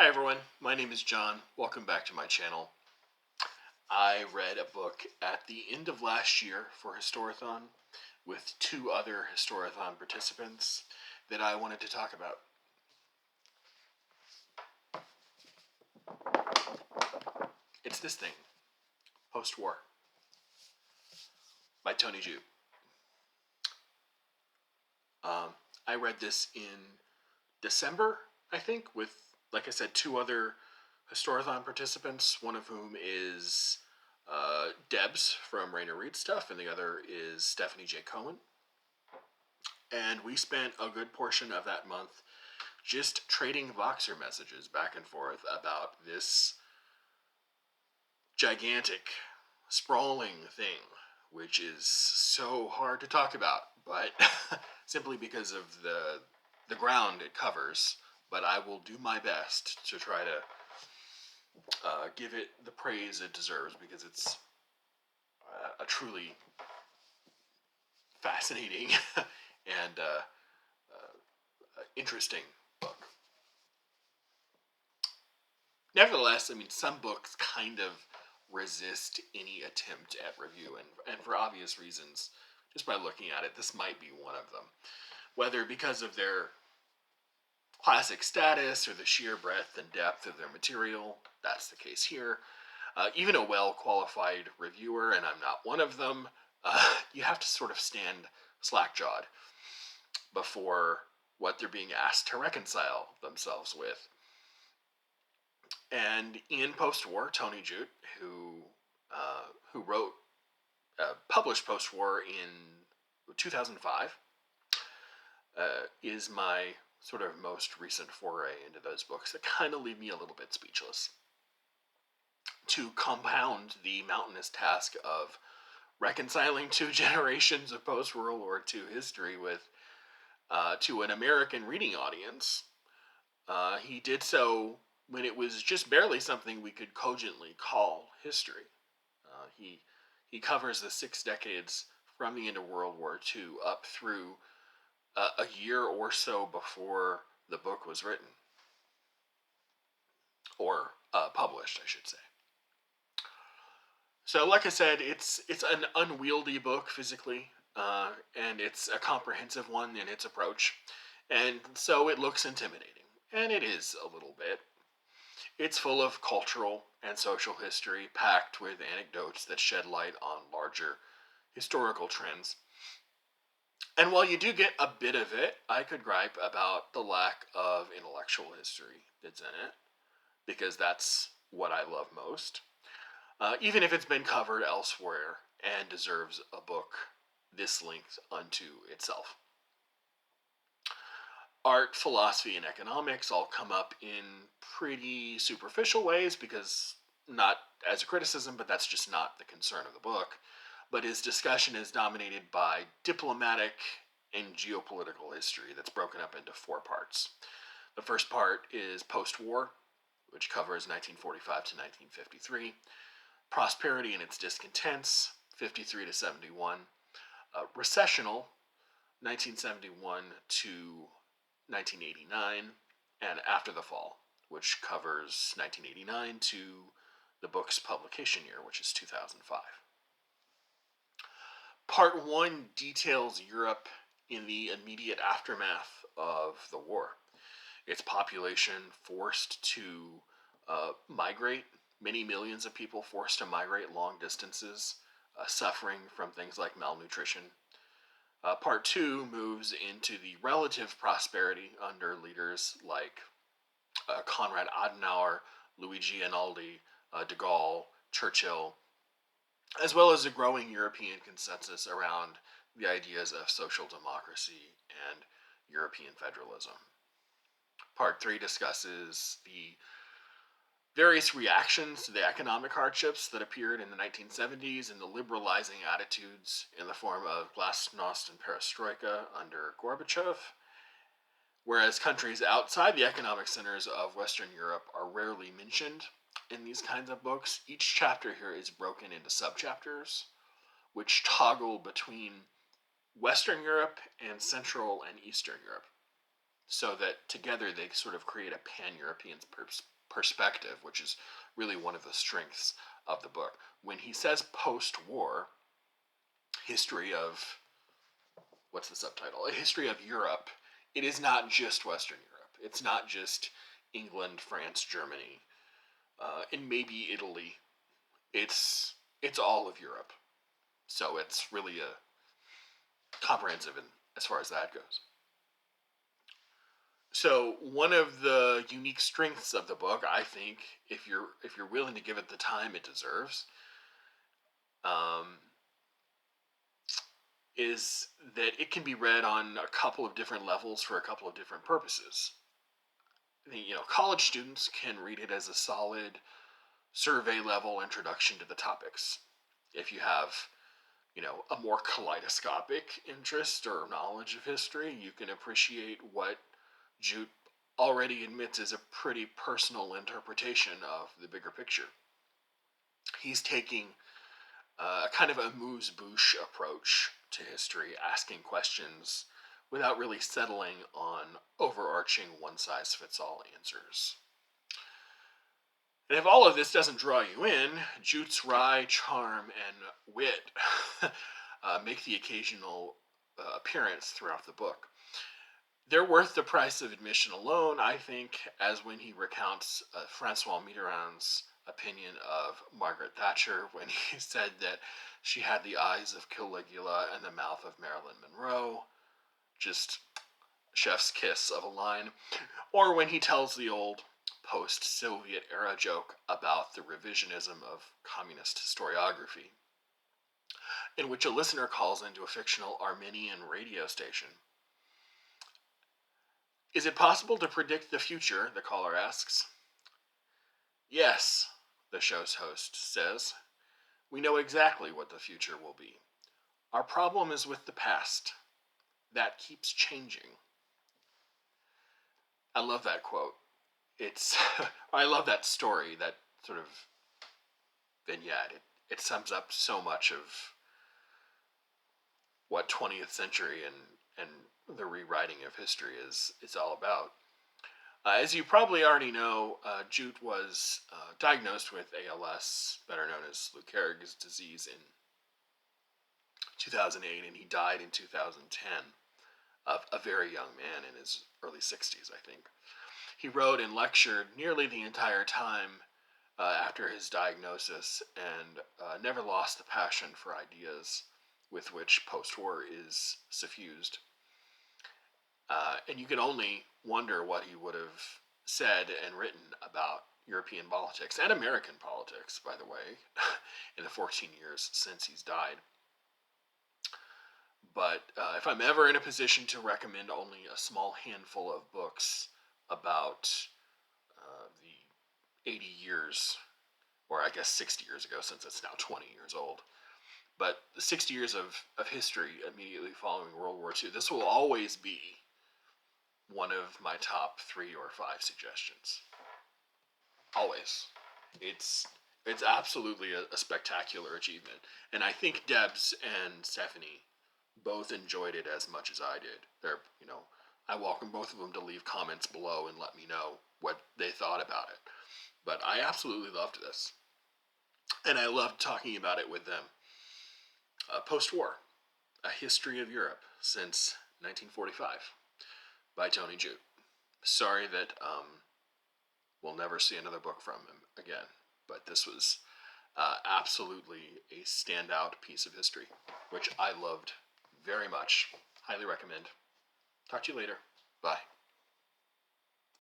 Hi everyone, my name is John. Welcome back to my channel. I read a book at the end of last year for Historathon with two other Historathon participants that I wanted to talk about. It's this thing, Postwar, by Tony Judt. I read this in December, I think, with, like I said, two other Historathon participants, one of whom is Debs from Rainer Reed Stuff, and the other is Stephanie J. Cohen. And we spent a good portion of that month just trading Voxer messages back and forth about this gigantic, sprawling thing, which is so hard to talk about, but simply because of the ground it covers. But I will do my best to try to give it the praise it deserves, because it's a truly fascinating and interesting book. Nevertheless, I mean, some books kind of resist any attempt at review, and for obvious reasons. Just by looking at it, this might be one of them. Whether because of their classic status or the sheer breadth and depth of their material, that's the case here. Even a well-qualified reviewer, and I'm not one of them, you have to sort of stand slack-jawed before what they're being asked to reconcile themselves with. And in Postwar, Tony Judt, who published Postwar in 2005, is my sort of most recent foray into those books that kind of leave me a little bit speechless. To compound the mountainous task of reconciling two generations of post-World War II history with to an American reading audience, he did so when it was just barely something we could cogently call history. He covers the 6 decades from the end of World War II up through a year or so before the book was written, or published, I should say. So, like I said, it's an unwieldy book physically, and it's a comprehensive one in its approach, and so it looks intimidating, and it is a little bit. It's full of cultural and social history, packed with anecdotes that shed light on larger historical trends. And while you do get a bit of it, I could gripe about the lack of intellectual history that's in it, because that's what I love most. Even if it's been covered elsewhere and deserves a book this length unto itself. Art, philosophy, and economics all come up in pretty superficial ways, because not as a criticism, but that's just not the concern of the book. But his discussion is dominated by diplomatic and geopolitical history that's broken up into 4 parts. The first part is post-war, which covers 1945 to 1953. Prosperity and its discontents, 53 to 71. Recessional, 1971 to 1989, and After the Fall, which covers 1989 to the book's publication year, which is 2005. Part 1 details Europe in the immediate aftermath of the war. Its population forced to migrate, many millions of people forced to migrate long distances, suffering from things like malnutrition. Part 2 moves into the relative prosperity under leaders like Konrad Adenauer, Luigi Einaudi, de Gaulle, Churchill, as well as a growing European consensus around the ideas of social democracy and European federalism. Part 3 discusses the various reactions to the economic hardships that appeared in the 1970s and the liberalizing attitudes in the form of glasnost and perestroika under Gorbachev, whereas countries outside the economic centers of Western Europe are rarely mentioned in these kinds of books. Each chapter here is broken into subchapters, which toggle between Western Europe and Central and Eastern Europe. so that together they sort of create a pan-European perspective, which is really one of the strengths of the book. When he says post-war, history of, what's the subtitle? A history of Europe, it is not just Western Europe. It's not just England, France, Germany, and maybe Italy. It's all of Europe. So it's really a comprehensive as far as that goes. So one of the unique strengths of the book, I think, if you're willing to give it the time it deserves, is that it can be read on a couple of different levels for a couple of different purposes. College students can read it as a solid survey level introduction to the topics. If you have, a more kaleidoscopic interest or knowledge of history, you can appreciate what Judt already admits is a pretty personal interpretation of the bigger picture. He's taking a kind of amuse-bouche approach to history, asking questions without really settling on overarching one-size-fits-all answers. And if all of this doesn't draw you in, Judt's wry charm and wit make the occasional appearance throughout the book. They're worth the price of admission alone, I think, as when he recounts Francois Mitterrand's opinion of Margaret Thatcher when he said that she had the eyes of Caligula and the mouth of Marilyn Monroe. Just chef's kiss of a line. Or when he tells the old post-Soviet era joke about the revisionism of communist historiography, in which a listener calls into a fictional Armenian radio station. Is it possible to predict the future, the caller asks. Yes, the show's host says. We know exactly what the future will be. Our problem is with the past. That keeps changing. I love that quote. I love that story, that sort of vignette. It sums up so much of what 20th century and the rewriting of history is all about. As you probably already know, Judt was diagnosed with ALS, better known as Lou Gehrig's disease, in 2008, and he died in 2010, a very young man in his early 60s, I think. He wrote and lectured nearly the entire time after his diagnosis, and never lost the passion for ideas with which Postwar is suffused. And you can only wonder what he would have said and written about European politics, and American politics, by the way, in the 14 years since he's died. But if I'm ever in a position to recommend only a small handful of books about the 80 years, or I guess 60 years ago, since it's now 20 years old, but the 60 years of history immediately following World War II, this will always be one of my top 3 or 5 suggestions. Always. It's absolutely a spectacular achievement. And I think Debs and Stephanie both enjoyed it as much as I did. I welcome both of them to leave comments below and let me know what they thought about it. But I absolutely loved this. And I loved talking about it with them. Postwar, A History of Europe Since 1945. By Tony Judt. Sorry that we'll never see another book from him again, but this was absolutely a standout piece of history, which I loved very much. Highly recommend. Talk to you later. Bye.